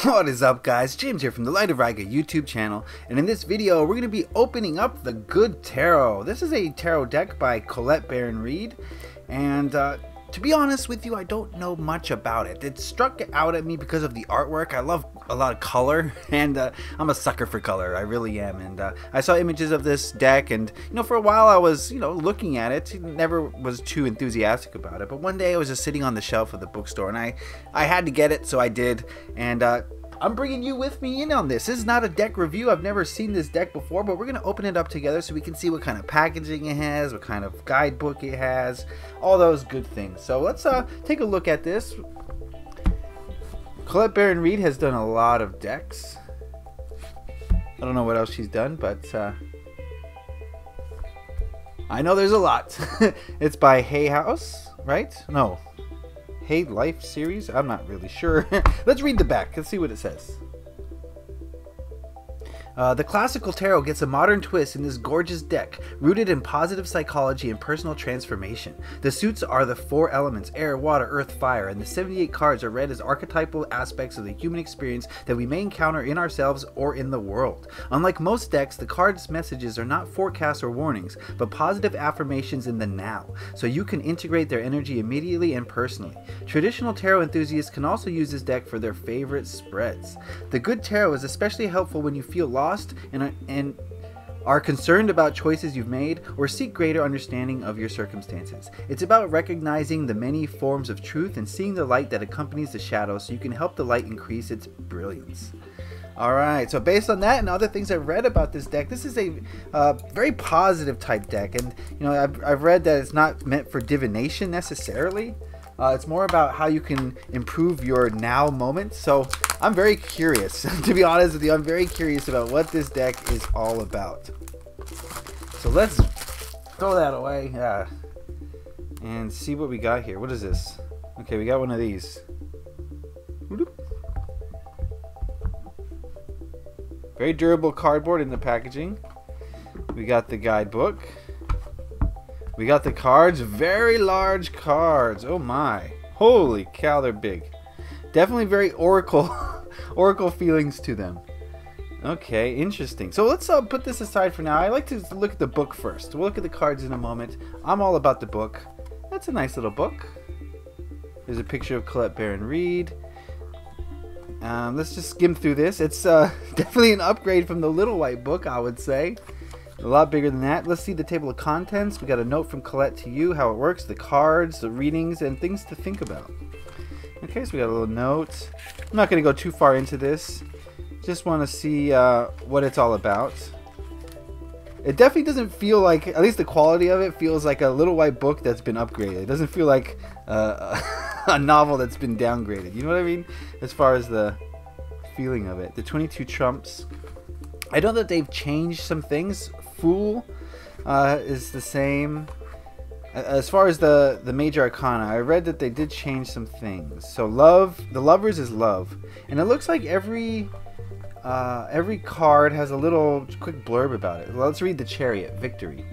What is up, guys? James here from the Light of Riga YouTube channel, and in this video we're going to be opening up the Good Tarot. This is a tarot deck by Colette Baron Reid, and to be honest with you, I don't know much about it. It struck out at me because of the artwork. I love a lot of color, and I'm a sucker for color. I really am. And I saw images of this deck, and for a while I was looking at it. Never was too enthusiastic about it. But one day I was just sitting on the shelf of the bookstore, and I had to get it, so I did. And I'm bringing you with me in on this. This is not a deck review. I've never seen this deck before, but we're going to open it up together so we can see what kind of packaging it has, what kind of guidebook it has, all those good things. So let's take a look at this. Colette Baron Reid has done a lot of decks. I don't know what else she's done, but I know there's a lot. It's by Hay House, right? No. Hey Life series? I'm not really sure. Let's read the back. Let's see what it says. The classical tarot gets a modern twist in this gorgeous deck, rooted in positive psychology and personal transformation. The suits are the four elements: air, water, earth, fire, and the 78 cards are read as archetypal aspects of the human experience that we may encounter in ourselves or in the world. Unlike most decks, the cards' messages are not forecasts or warnings, but positive affirmations in the now, so you can integrate their energy immediately and personally. Traditional tarot enthusiasts can also use this deck for their favorite spreads. The Good Tarot is especially helpful when you feel lost and are concerned about choices you've made or seek greater understanding of your circumstances. It's about recognizing the many forms of truth and seeing the light that accompanies the shadow so you can help the light increase its brilliance. Alright, so based on that and other things I've read about this deck, this is a very positive type deck, and I've read that it's not meant for divination necessarily. It's more about how you can improve your now moment. So I'm very curious. To be honest with you, I'm very curious about what this deck is all about. So let's throw that away and see what we got here. What is this? Okay, we got one of these. Very durable cardboard in the packaging. We got the guidebook. We got the cards, very large cards. Oh my. Holy cow, they're big. Definitely very oracle feelings to them. Okay, interesting. So let's put this aside for now. I like to look at the book first. We'll look at the cards in a moment. I'm all about the book. That's a nice little book. There's a picture of Colette Baron Reid. Let's just skim through this. It's definitely an upgrade from the Little White book, I would say. A lot bigger than that. Let's see the table of contents. We got a note from Colette to you, how it works, the cards, the readings, and things to think about. Okay, so we got a little note. I'm not going to go too far into this. Just want to see what it's all about. It definitely doesn't feel like, at least the quality of it feels like a Little White book that's been upgraded. It doesn't feel like a novel that's been downgraded. You know what I mean? As far as the feeling of it. The 22 trumps. I know that they've changed some things. Fool is the same. As far as the major arcana, I read that they did change some things. So love, the lovers is love, and it looks like every card has a little quick blurb about it. Let's read the chariot. Victory.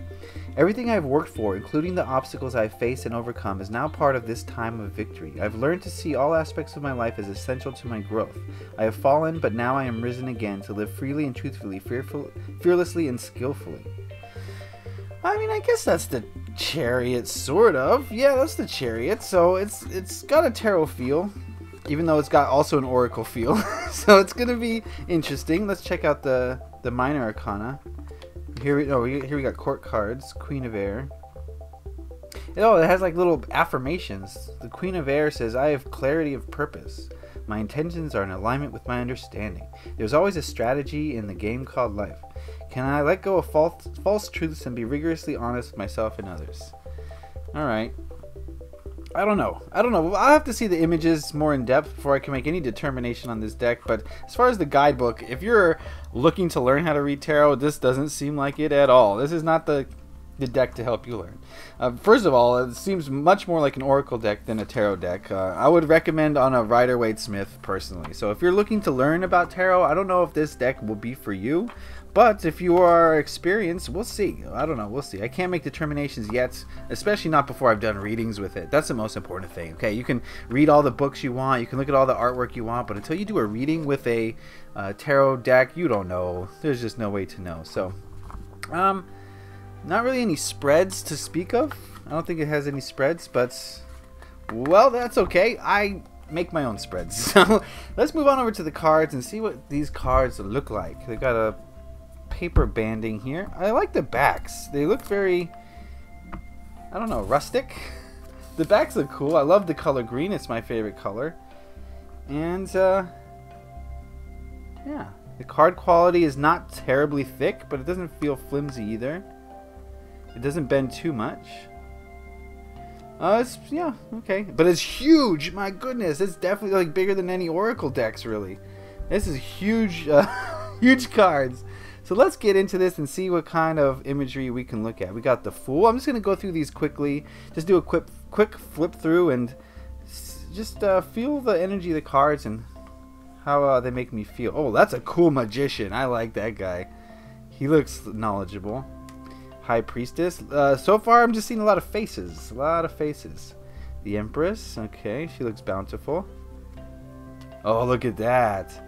Everything I've worked for, including the obstacles I've faced and overcome, is now part of this time of victory. I've learned to see all aspects of my life as essential to my growth. I have fallen, but now I am risen again to live freely and truthfully, fearlessly and skillfully. I mean, I guess that's the chariot, sort of. Yeah, that's the chariot. So it's got a tarot feel, even though it's got also an oracle feel. So it's gonna be interesting. Let's check out the minor arcana. Here we got court cards. Queen of Air. Oh, it has like little affirmations. The Queen of Air says, I have clarity of purpose. My intentions are in alignment with my understanding. There's always a strategy in the game called life. Can I let go of false truths and be rigorously honest with myself and others? Alright. I don't know. I'll have to see the images more in depth before I can make any determination on this deck. But as far as the guidebook, if you're looking to learn how to read tarot, this doesn't seem like it at all. This is not the the deck to help you learn. First of all, it seems much more like an Oracle deck than a Tarot deck. I would recommend on a Rider-Waite-Smith personally. So if you're looking to learn about Tarot, I don't know if this deck will be for you. But if you are experienced, we'll see. I don't know, we'll see. I can't make determinations yet, especially not before I've done readings with it. That's the most important thing, okay? You can read all the books you want, you can look at all the artwork you want, but until you do a reading with a tarot deck, you don't know. There's just no way to know. So, not really any spreads to speak of. I don't think it has any spreads, but, well, that's okay. I make my own spreads. So, let's move on over to the cards and see what these cards look like. They've got a paper banding here. I like the backs. They look very, I don't know, rustic. The backs look cool. I love the color green. It's my favorite color. And yeah, the card quality is not terribly thick, but it doesn't feel flimsy either. It doesn't bend too much. It's, yeah, okay, but it's huge. My goodness, it's definitely like bigger than any Oracle decks, really. This is huge, huge cards. So let's get into this and see what kind of imagery we can look at. We got the Fool. I'm just going to go through these quickly. Just do a quick flip through and just feel the energy of the cards and how they make me feel. Oh, that's a cool Magician. I like that guy. He looks knowledgeable. High Priestess. So far, I'm just seeing a lot of faces. A lot of faces. The Empress. Okay, she looks bountiful. Oh, look at that.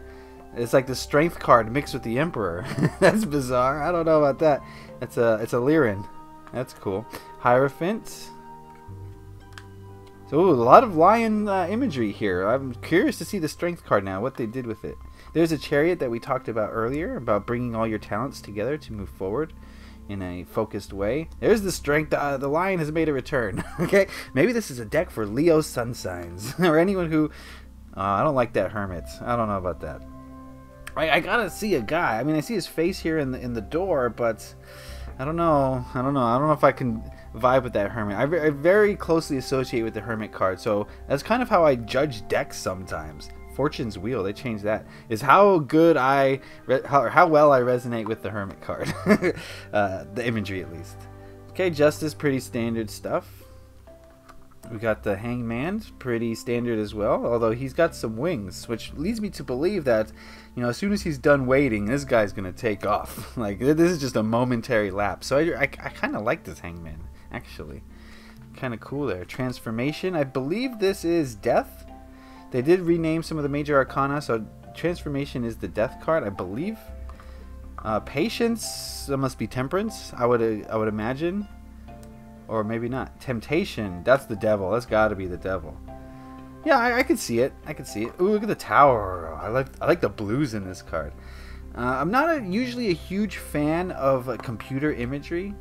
It's like the Strength card mixed with the Emperor. That's bizarre. I don't know about that. It's a Lyran. That's cool. Hierophant. So ooh, a lot of lion imagery here. I'm curious to see the Strength card now, what they did with it. There's a Chariot that we talked about earlier, about bringing all your talents together to move forward in a focused way. There's the Strength. The lion has made a return. Okay, maybe this is a deck for Leo sun signs or anyone who. I don't like that Hermit. I don't know about that. I gotta see a guy. I mean, I see his face here in the door, but I don't know. I don't know if I can vibe with that Hermit. I very closely associate with the Hermit card, so that's kind of how I judge decks sometimes. Fortune's Wheel, they changed that. Is how good how well I resonate with the Hermit card. The imagery, at least. Okay, Justice, pretty standard stuff. We got the Hangman, pretty standard as well, although he's got some wings, which leads me to believe that, you know, as soon as he's done waiting, this guy's going to take off. Like, this is just a momentary lapse. So I kind of like this Hangman, actually. Kind of cool there. Transformation, I believe this is Death. They did rename some of the major arcana, so Transformation is the Death card, I believe. Patience, that must be Temperance, I would imagine. Or maybe not. Temptation. That's the devil. That's got to be the devil. Yeah, I could see it. I could see it. Ooh, look at the tower. I like the blues in this card. I'm not usually a huge fan of computer imagery,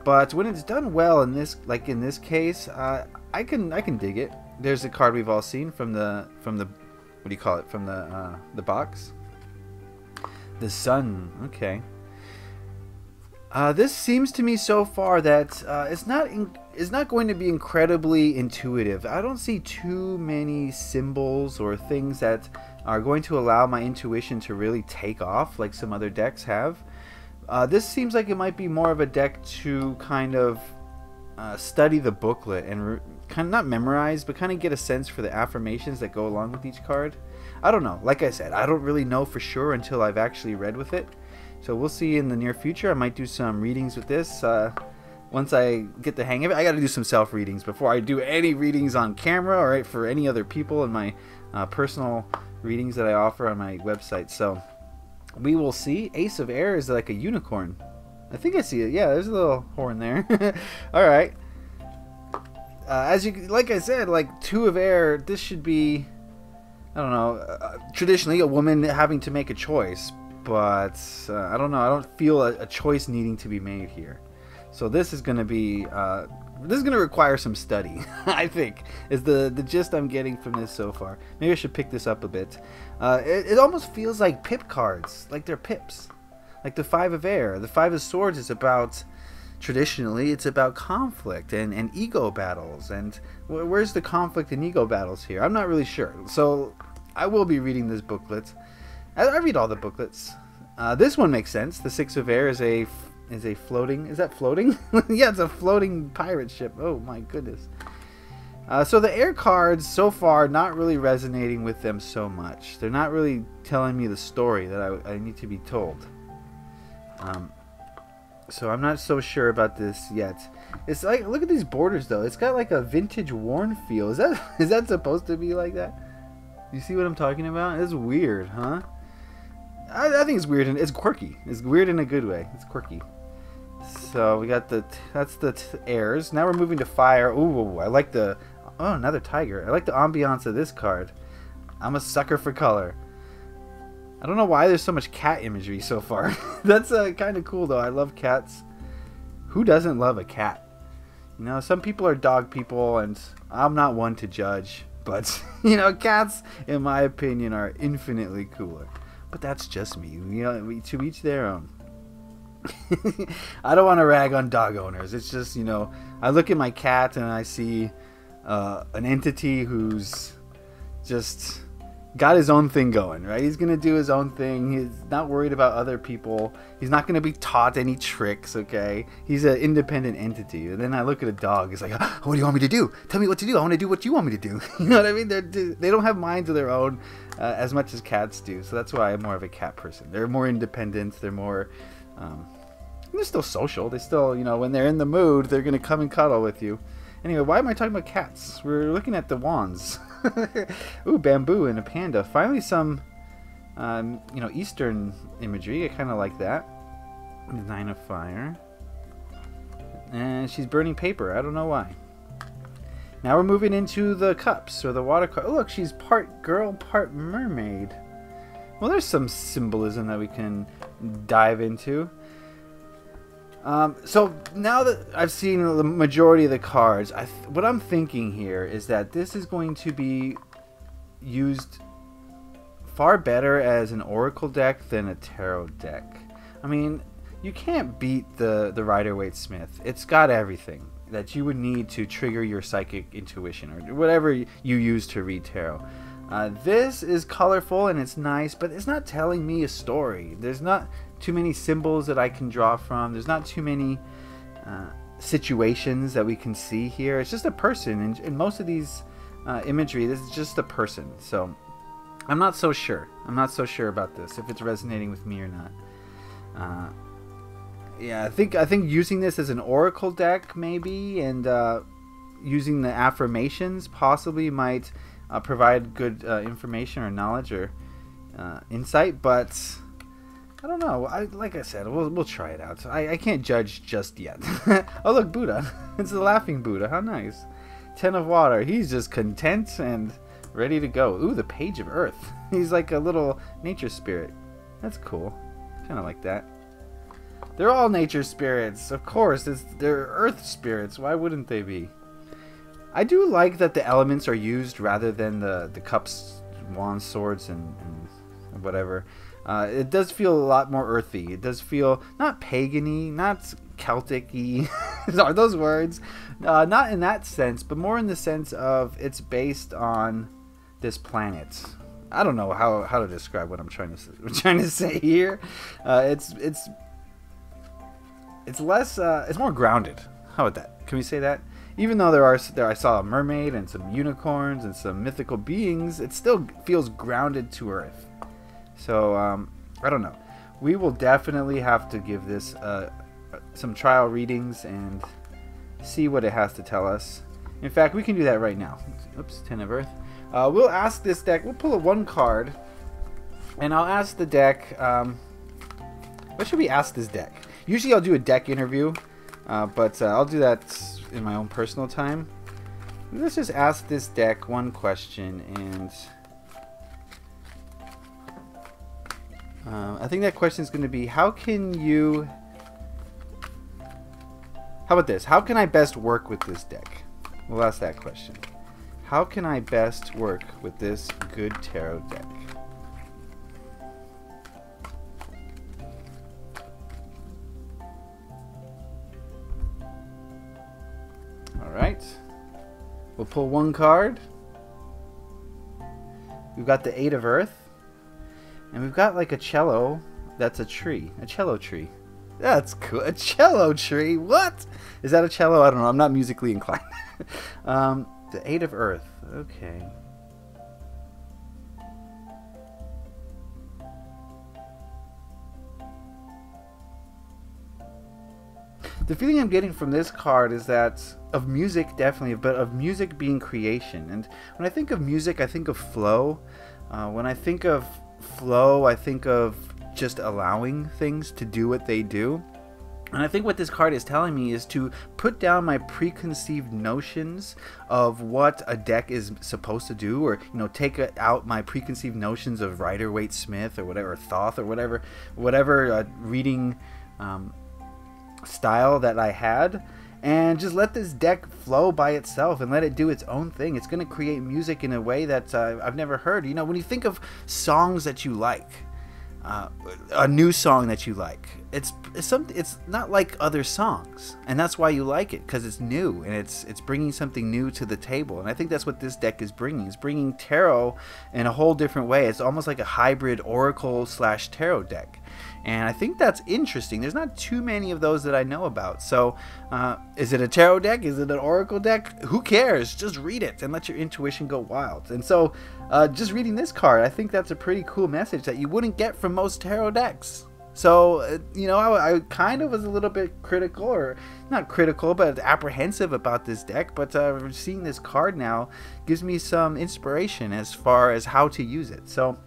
but when it's done well in this, like in this case, I can dig it. There's a card we've all seen from the what do you call it? From the box. The Sun. Okay. This seems to me so far that it's not going to be incredibly intuitive. I don't see too many symbols or things that are going to allow my intuition to really take off like some other decks have. This seems like it might be more of a deck to kind of study the booklet and kind of not memorize, but kind of get a sense for the affirmations that go along with each card. I don't know. Like I said, I don't really know for sure until I've actually read with it. So we'll see in the near future. I might do some readings with this once I get the hang of it. I got to do some self-readings before I do any readings on camera or for any other people in my personal readings that I offer on my website. So we will see. Ace of Air is like a unicorn. I think I see it. Yeah, there's a little horn there. All right. As you, like I said, like Two of Air, this should be, I don't know, traditionally a woman having to make a choice. But I don't know. I don't feel a choice needing to be made here. So this is going to be require some study. I think is the gist I'm getting from this so far. Maybe I should pick this up a bit. It almost feels like pip cards, like they're pips, like the Five of Air. The Five of Swords is about, traditionally, it's about conflict and ego battles. And where's the conflict and ego battles here? I'm not really sure. So I will be reading this booklet. I read all the booklets. This one makes sense. The Six of Air is a is a floating... Is that floating? Yeah, it's a floating pirate ship. Oh my goodness. So the air cards, so far, not really resonating with them so much. They're not really telling me the story that I need to be told. So I'm not so sure about this yet. It's like, look at these borders though. It's got like a vintage worn feel. Is that supposed to be like that? You see what I'm talking about? It's weird, huh? I think it's weird and it's quirky. It's weird in a good way. It's quirky. So we got that's the airs. Now we're moving to fire. Ooh, I like the... Oh, another tiger. I like the ambiance of this card. I'm a sucker for color. I don't know why there's so much cat imagery so far. That's kind of cool though. I love cats. Who doesn't love a cat? You know, some people are dog people, and I'm not one to judge. But, you know, cats, in my opinion, are infinitely cooler. But that's just me. You know, to each their own. I don't want to rag on dog owners. It's just, you know, I look at my cat and I see an entity who's just got his own thing going, right? He's going to do his own thing. He's not worried about other people. He's not going to be taught any tricks, okay? He's an independent entity. And then I look at a dog. It's like, oh, what do you want me to do? Tell me what to do. I want to do what you want me to do. You know what I mean? They don't have minds of their own as much as cats do. So that's why I'm more of a cat person. They're more independent. They're more... they're still social. They still, you know, when they're in the mood, they're going to come and cuddle with you. Anyway, why am I talking about cats? We're looking at the wands. Ooh, bamboo and a panda. Finally some, you know, Eastern imagery. I kind of like that. 9 of fire. And she's burning paper. I don't know why. Now we're moving into the cups, or the water cup. Oh, look, she's part girl, part mermaid. Well, there's some symbolism that we can dive into. So now that I've seen the majority of the cards, what I'm thinking here is that this is going to be used far better as an oracle deck than a tarot deck. I mean, you can't beat the Rider-Waite-Smith. It's got everything that you would need to trigger your psychic intuition or whatever you use to read tarot. This is colorful and it's nice, but it's not telling me a story. There's not too many symbols that I can draw from. There's not too many situations that we can see here. It's just a person, and in most of these imagery, this is just a person. So I'm not so sure. I'm not so sure about this, if it's resonating with me or not. Yeah, I think using this as an oracle deck maybe, and using the affirmations possibly might provide good information or knowledge or insight, but I don't know. Like I said, we'll try it out. I can't judge just yet. Oh, look, Buddha. It's the laughing Buddha. How nice. 10 of water. He's just content and ready to go. Ooh, the page of earth. He's like a little nature spirit. That's cool. Kind of like that. They're all nature spirits. Of course, they're earth spirits. Why wouldn't they be? I do like that the elements are used rather than the cups, wands, swords, and whatever. It does feel a lot more earthy. It does feel not pagan-y, not Celtic-y. Are those words? Not in that sense, but more in the sense of it's based on this planet. I don't know how to describe what I'm trying to say here. It's less. It's more grounded. How about that? Can we say that? Even though I saw a mermaid and some unicorns and some mythical beings, it still feels grounded to earth. So, I don't know. We will definitely have to give this some trial readings and see what it has to tell us. In fact, we can do that right now. Oops, 10 of earth. We'll ask this deck. We'll pull one card, and I'll ask the deck. What should we ask this deck? Usually I'll do a deck interview, but I'll do that in my own personal time. Let's just ask this deck one question, and I think that question is going to be, how about this? How can I best work with this deck? We'll ask that question. How can I best work with this good tarot deck? Alright. We'll pull one card. We've got the 8 of earth. And we've got like a cello that's a tree. A cello tree. That's cool. A cello tree. What? Is that a cello? I don't know. I'm not musically inclined. The Eight of Earth. Okay. The feeling I'm getting from this card is that of music, definitely, but of music being creation. And when I think of music, I think of flow. When I think of flow, I think of just allowing things to do what they do. And I think what this card is telling me is to put down my preconceived notions of what a deck is supposed to do, or take out my preconceived notions of Rider-Waite-Smith or whatever, Thoth or whatever reading style that I had, and just let this deck flow by itself and let it do its own thing. It's going to create music in a way that I've never heard. When you think of songs that you like, a new song that you like, it's not like other songs, and that's why you like it, because it's new and it's bringing something new to the table. And I think that's what this deck is bringing. It's bringing tarot in a whole different way. It's almost like a hybrid oracle / tarot deck. And I think that's interesting. There's not too many of those that I know about. So is it a tarot deck? Is it an oracle deck? Who cares? Just read it and let your intuition go wild. And so just reading this card, I think that's a pretty cool message that you wouldn't get from most tarot decks. So, I kind of was a little bit critical, or not critical, but apprehensive about this deck. But seeing this card now gives me some inspiration as far as how to use it. So,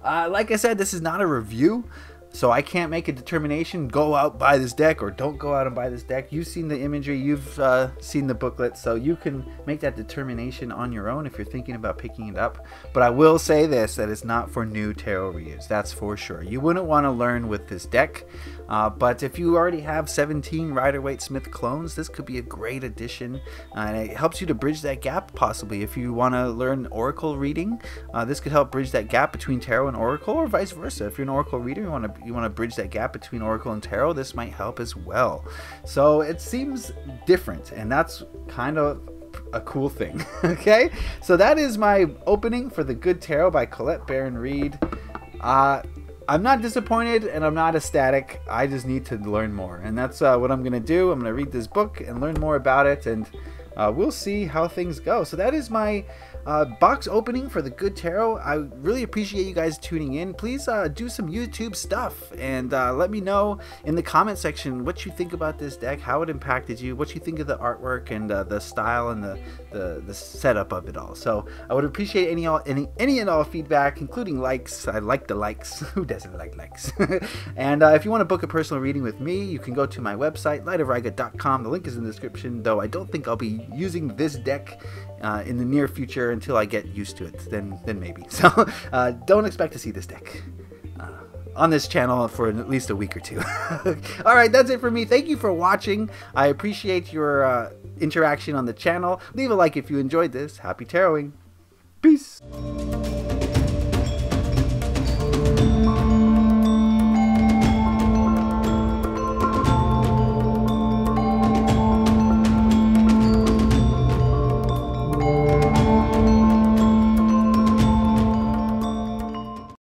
like I said, this is not a review, so I can't make a determination, go out, buy this deck, or don't go out and buy this deck. You've seen the imagery, you've seen the booklet, so you can make that determination on your own if you're thinking about picking it up. But I will say this, that it's not for new tarot readers, that's for sure. You wouldn't want to learn with this deck, but if you already have 17 Rider-Waite-Smith clones, this could be a great addition, and it helps you to bridge that gap, possibly. If you want to learn oracle reading, this could help bridge that gap between tarot and oracle, or vice versa. If you're an oracle reader, you want to bridge that gap between oracle and tarot, this might help as well. So it seems different, and that's kind of a cool thing. Okay, so that is my opening for The Good Tarot by Colette Baron Reid. I'm not disappointed and I'm not ecstatic. I just need to learn more, and that's what I'm gonna do. I'm gonna read this book and learn more about it, and we'll see how things go. So that is my box opening for The Good Tarot. I really appreciate you guys tuning in. Please do some YouTube stuff, and let me know in the comment section what you think about this deck, how it impacted you, what you think of the artwork and the style and the setup of it all. So I would appreciate any and all feedback, including likes. I like the likes. Who doesn't like likes? And if you want to book a personal reading with me, you can go to my website, lightofriga.com. The link is in the description, though I don't think I'll be using this deck in the near future until I get used to it. Then maybe. So don't expect to see this deck on this channel for at least a week or two. Alright, that's it for me. Thank you for watching. I appreciate your interaction on the channel. Leave a like if you enjoyed this. Happy taroting. Peace.